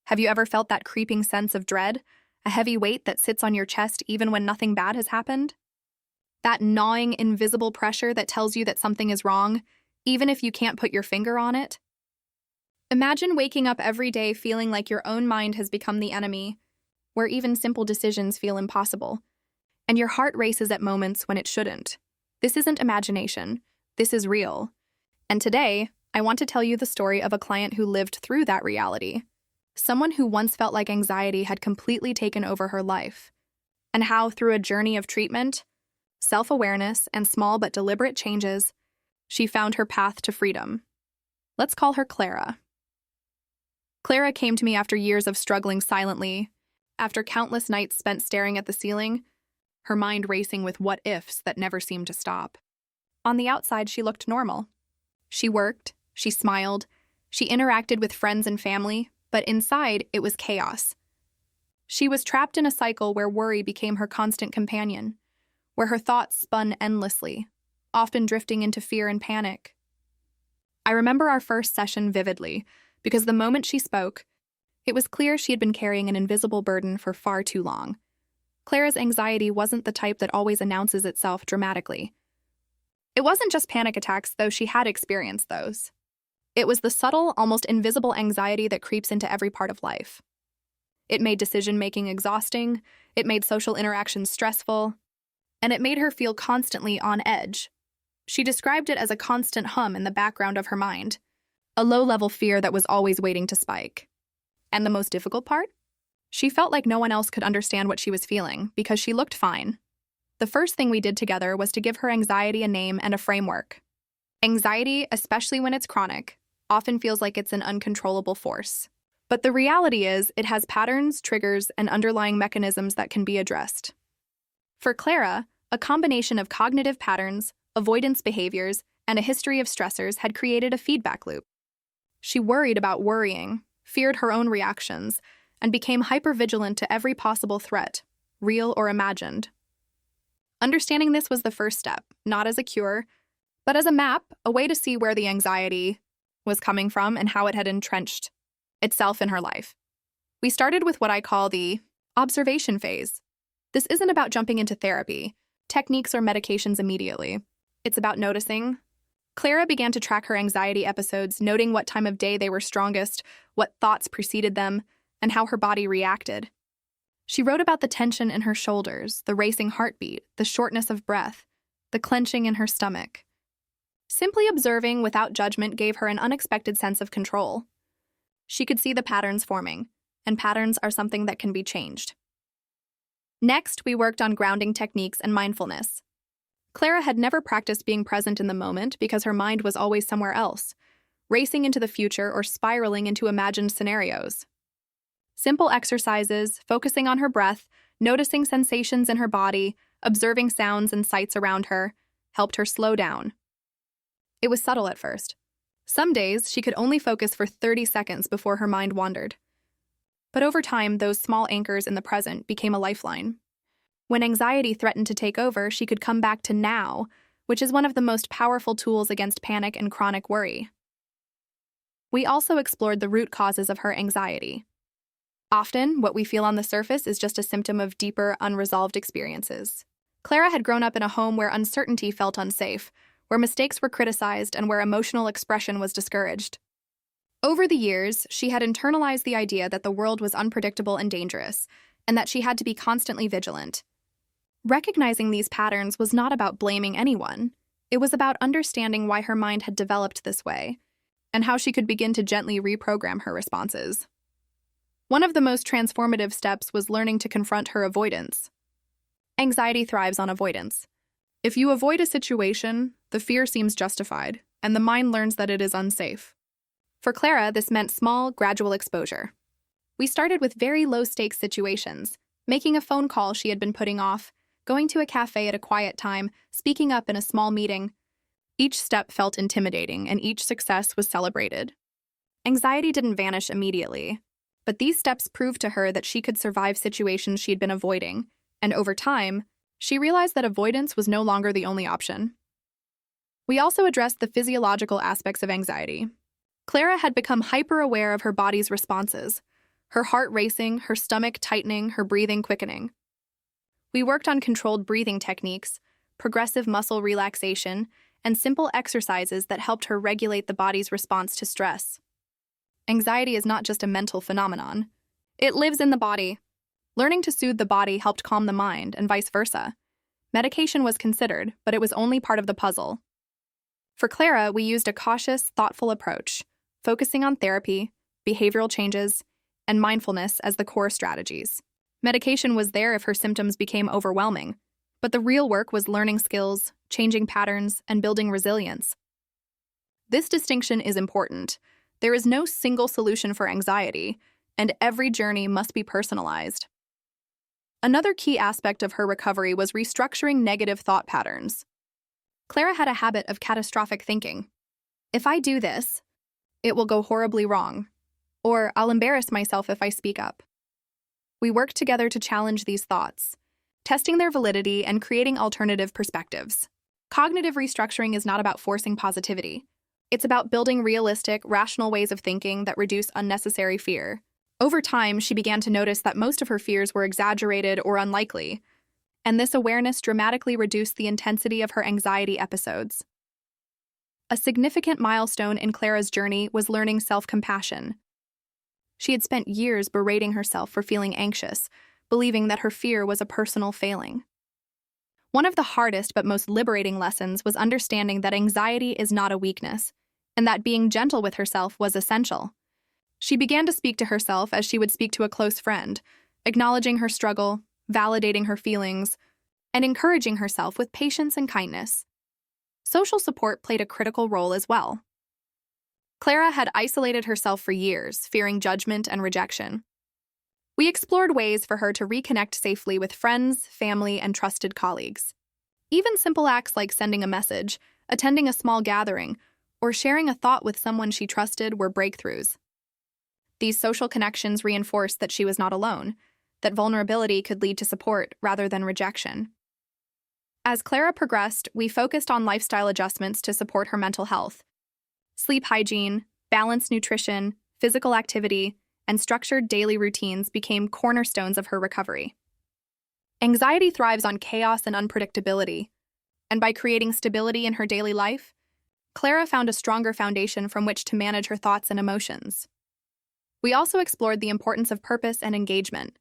Have you ever felt that creeping sense of dread? A heavy weight that sits on your chest even when nothing bad has happened? That gnawing, invisible pressure that tells you that something is wrong, even if you can't put your finger on it? Imagine waking up every day feeling like your own mind has become the enemy, where even simple decisions feel impossible, and your heart races at moments when it shouldn't. This isn't imagination. This is real. And today, I want to tell you the story of a client who lived through that reality. Someone who once felt like anxiety had completely taken over her life, and how, through a journey of treatment, self-awareness, and small but deliberate changes, she found her path to freedom. Let's call her Clara. Clara came to me after years of struggling silently, after countless nights spent staring at the ceiling, her mind racing with what-ifs that never seemed to stop. On the outside, she looked normal. She worked, she smiled, she interacted with friends and family, but inside, it was chaos. She was trapped in a cycle where worry became her constant companion, where her thoughts spun endlessly, often drifting into fear and panic. I remember our first session vividly, because the moment she spoke, it was clear she had been carrying an invisible burden for far too long. Clara's anxiety wasn't the type that always announces itself dramatically. It wasn't just panic attacks, though she had experienced those. It was the subtle, almost invisible anxiety that creeps into every part of life. It made decision-making exhausting, it made social interactions stressful, and it made her feel constantly on edge. She described it as a constant hum in the background of her mind, a low-level fear that was always waiting to spike. And the most difficult part? She felt like no one else could understand what she was feeling because she looked fine. The first thing we did together was to give her anxiety a name and a framework. Anxiety, especially when it's chronic, often feels like it's an uncontrollable force. But the reality is, it has patterns, triggers, and underlying mechanisms that can be addressed. For Clara, a combination of cognitive patterns, avoidance behaviors, and a history of stressors had created a feedback loop. She worried about worrying, feared her own reactions, and became hypervigilant to every possible threat, real or imagined. Understanding this was the first step, not as a cure, but as a map, a way to see where the anxiety was coming from and how it had entrenched itself in her life. We started with what I call the observation phase. This isn't about jumping into therapy, techniques, or medications immediately. It's about noticing. Clara began to track her anxiety episodes, noting what time of day they were strongest, what thoughts preceded them, and how her body reacted. She wrote about the tension in her shoulders, the racing heartbeat, the shortness of breath, the clenching in her stomach. Simply observing without judgment gave her an unexpected sense of control. She could see the patterns forming, and patterns are something that can be changed. Next, we worked on grounding techniques and mindfulness. Clara had never practiced being present in the moment because her mind was always somewhere else, racing into the future or spiraling into imagined scenarios. Simple exercises, focusing on her breath, noticing sensations in her body, observing sounds and sights around her, helped her slow down. It was subtle at first. Some days, she could only focus for 30 seconds before her mind wandered. But over time, those small anchors in the present became a lifeline. When anxiety threatened to take over, she could come back to now, which is one of the most powerful tools against panic and chronic worry. We also explored the root causes of her anxiety. Often, what we feel on the surface is just a symptom of deeper, unresolved experiences. Clara had grown up in a home where uncertainty felt unsafe, where mistakes were criticized, and where emotional expression was discouraged. Over the years, she had internalized the idea that the world was unpredictable and dangerous, and that she had to be constantly vigilant. Recognizing these patterns was not about blaming anyone. It was about understanding why her mind had developed this way, and how she could begin to gently reprogram her responses. One of the most transformative steps was learning to confront her avoidance. Anxiety thrives on avoidance. If you avoid a situation, the fear seems justified, and the mind learns that it is unsafe. For Clara, this meant small, gradual exposure. We started with very low-stakes situations, making a phone call she had been putting off, going to a cafe at a quiet time, speaking up in a small meeting. Each step felt intimidating, and each success was celebrated. Anxiety didn't vanish immediately, but these steps proved to her that she could survive situations she'd been avoiding, and over time, she realized that avoidance was no longer the only option. We also addressed the physiological aspects of anxiety. Clara had become hyper-aware of her body's responses. her heart racing, her stomach tightening, her breathing quickening. We worked on controlled breathing techniques, progressive muscle relaxation, and simple exercises that helped her regulate the body's response to stress. Anxiety is not just a mental phenomenon. It lives in the body. Learning to soothe the body helped calm the mind, and vice versa. Medication was considered, but it was only part of the puzzle. For Clara, we used a cautious, thoughtful approach, focusing on therapy, behavioral changes, and mindfulness as the core strategies. Medication was there if her symptoms became overwhelming, but the real work was learning skills, changing patterns, and building resilience. This distinction is important. There is no single solution for anxiety, and every journey must be personalized. Another key aspect of her recovery was restructuring negative thought patterns. Clara had a habit of catastrophic thinking. If I do this, it will go horribly wrong, or I'll embarrass myself if I speak up. We worked together to challenge these thoughts, testing their validity and creating alternative perspectives. Cognitive restructuring is not about forcing positivity. It's about building realistic, rational ways of thinking that reduce unnecessary fear. Over time, she began to notice that most of her fears were exaggerated or unlikely, and this awareness dramatically reduced the intensity of her anxiety episodes. A significant milestone in Clara's journey was learning self-compassion. She had spent years berating herself for feeling anxious, believing that her fear was a personal failing. One of the hardest but most liberating lessons was understanding that anxiety is not a weakness, and that being gentle with herself was essential. She began to speak to herself as she would speak to a close friend, acknowledging her struggle, validating her feelings, and encouraging herself with patience and kindness. Social support played a critical role as well. Clara had isolated herself for years, fearing judgment and rejection. We explored ways for her to reconnect safely with friends, family, and trusted colleagues. Even simple acts like sending a message, attending a small gathering, or sharing a thought with someone she trusted were breakthroughs. These social connections reinforced that she was not alone, that vulnerability could lead to support rather than rejection. As Clara progressed, we focused on lifestyle adjustments to support her mental health. Sleep hygiene, balanced nutrition, physical activity, and structured daily routines became cornerstones of her recovery. Anxiety thrives on chaos and unpredictability, and by creating stability in her daily life, Clara found a stronger foundation from which to manage her thoughts and emotions. We also explored the importance of purpose and engagement.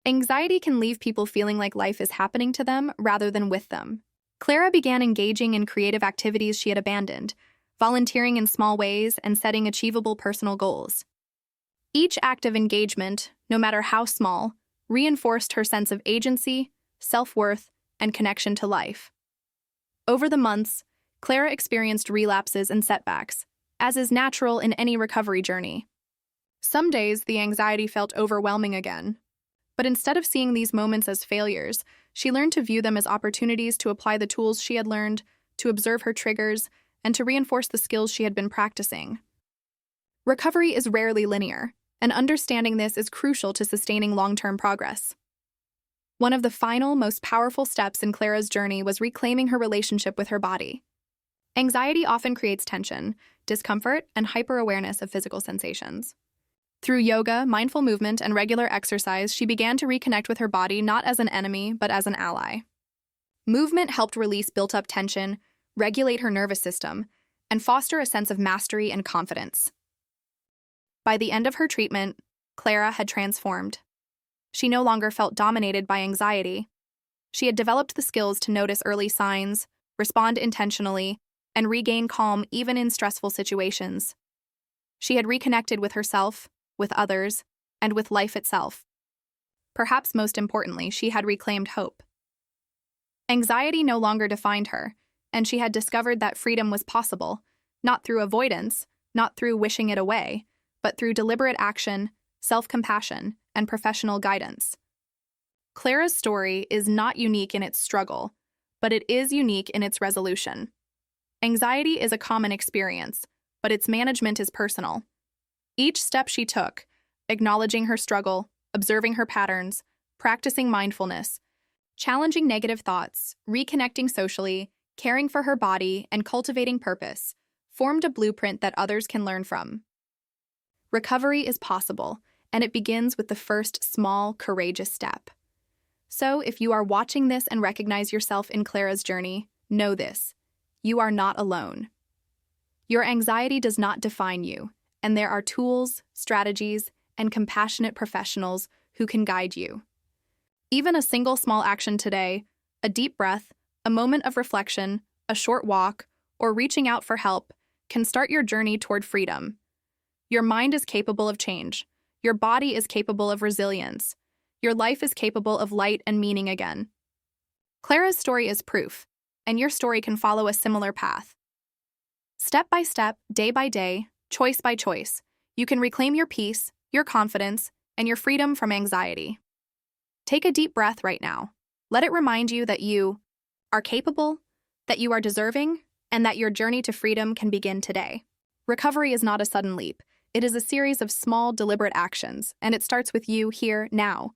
Anxiety can leave people feeling like life is happening to them rather than with them. Clara began engaging in creative activities she had abandoned, volunteering in small ways, and setting achievable personal goals. Each act of engagement, no matter how small, reinforced her sense of agency, self-worth, and connection to life. Over the months, Clara experienced relapses and setbacks, as is natural in any recovery journey. Some days, the anxiety felt overwhelming again. But instead of seeing these moments as failures, she learned to view them as opportunities to apply the tools she had learned, to observe her triggers, and to reinforce the skills she had been practicing. Recovery is rarely linear, and understanding this is crucial to sustaining long-term progress. One of the final, most powerful steps in Clara's journey was reclaiming her relationship with her body. Anxiety often creates tension, discomfort, and hyper-awareness of physical sensations. Through yoga, mindful movement, and regular exercise, she began to reconnect with her body not as an enemy, but as an ally. Movement helped release built-up tension, regulate her nervous system, and foster a sense of mastery and confidence. By the end of her treatment, Clara had transformed. She no longer felt dominated by anxiety. She had developed the skills to notice early signs, respond intentionally, and regain calm even in stressful situations. She had reconnected with herself, with others, and with life itself. Perhaps most importantly, she had reclaimed hope. Anxiety no longer defined her, and she had discovered that freedom was possible, not through avoidance, not through wishing it away, but through deliberate action, self-compassion, and professional guidance. Clara's story is not unique in its struggle, but it is unique in its resolution. Anxiety is a common experience, but its management is personal. Each step she took, acknowledging her struggle, observing her patterns, practicing mindfulness, challenging negative thoughts, reconnecting socially, caring for her body, and cultivating purpose, formed a blueprint that others can learn from. Recovery is possible, and it begins with the first small, courageous step. So, if you are watching this and recognize yourself in Clara's journey, know this: you are not alone. Your anxiety does not define you, and there are tools, strategies, and compassionate professionals who can guide you. Even a single small action today, a deep breath, a moment of reflection, a short walk, or reaching out for help, can start your journey toward freedom. Your mind is capable of change. Your body is capable of resilience. Your life is capable of light and meaning again. Clara's story is proof, and your story can follow a similar path. Step by step, day by day, choice by choice, you can reclaim your peace, your confidence, and your freedom from anxiety. Take a deep breath right now. Let it remind you that you are capable, that you are deserving, and that your journey to freedom can begin today. Recovery is not a sudden leap. It is a series of small, deliberate actions, and it starts with you here, now.